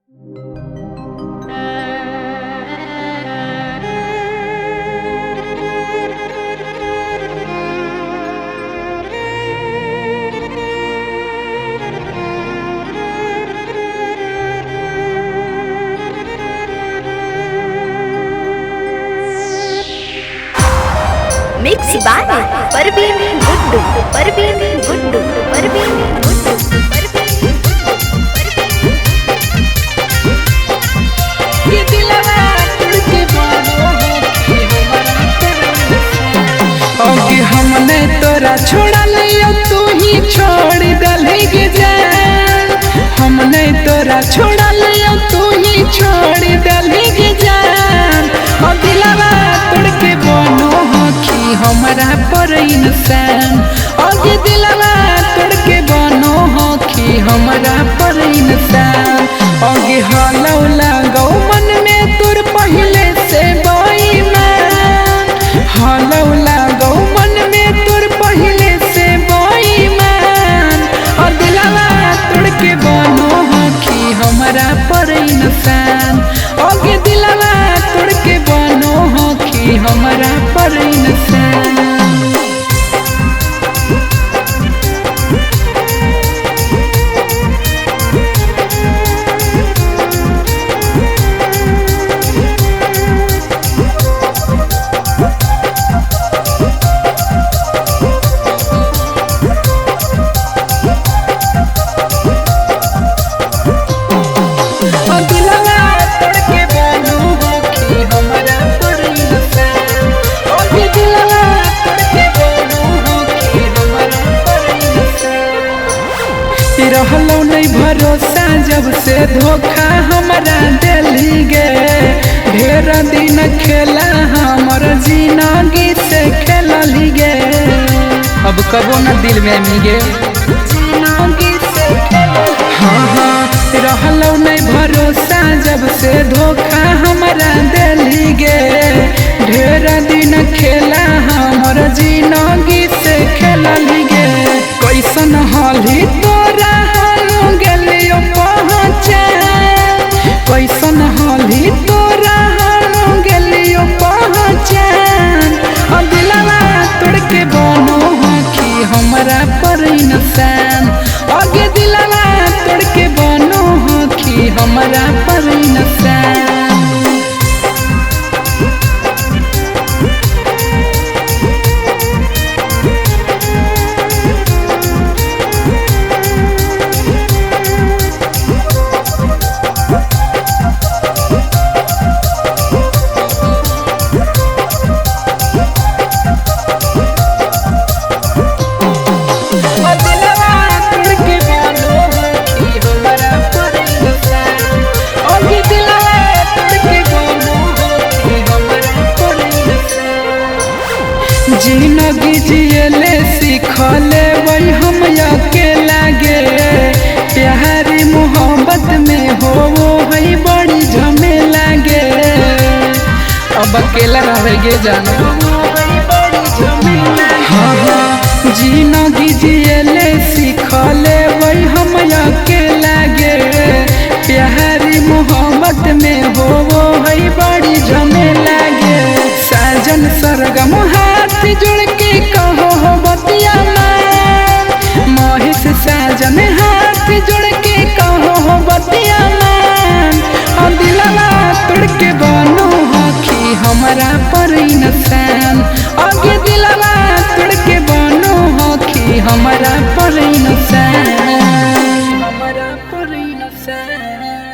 Mix by Parveen Guddu Parveen Guddu Parveen Guddu ये दिलवा तुड़के बाबो कि हमारा अगे हमने तोरा छोड़ा लियो तू ही छोड़ दलेगे जान। हमने तोरा छोड़ा लियो तू ही छोड़ दलेगे जान। ओ दिलवा तुड़के बनो कि हमारा पर इंसान। अगे दिलवा तुड़के बनो कि हमारा पर इंसान। अगे हालौ लगाओ मन में तुर पहले से बेईमान। हालौ लगाओ मन में तुर पहले से बेईमान। और दिलवा तुड़के बनो कि हमारा पर इंसान। अगे दिलवा तुड़के बनो कि हमारा पर इंसान। रहलो नहीं भरोसा जब से धोखा हमारा दिली गे। ढेर दिन खेला हमर जिंदगी से खेलली गे। अब कबो न दिल में मिगे जिंदगी से हाँ हाँ रहलो नहीं भरोसा जब से धोखा हमारा दिली गे। ढेर दिन खेला हमर जिंदगी से खेलली गे। कैसन हाली तोरा हालो गेलियो पहचान। कैसन हाली तोरा हालो गेलियो पहचान। और दिलवा तुड़के बनो कि हमारा पर इंसान। आगे दिलवा तुड़के बनो कि हमारा पर इंसान। जिंदगी जियले सीखले वही हम अकेला गे। प्यारी मोहब्बत में हो वो है बड़ी झमेला गे। अब अकेला रहेगे जाना हाँ हाँ जिंदगी जियले सीखले वही हम अकेला गे। प्यारी मोहब्बत में हो वो है बड़ी झमेला गे। साजन सरगम हाथ जोड़ के कहो हो बतिया मान। महेश साजन हाथ जोड़ के कहो हो बतिया मान। और दिलवा तुड़के बनो कि हमारा पर इंसान। आगे दिलवा तुड़के बनो कि हमारा पर इंसान। हमारा पर इंसान।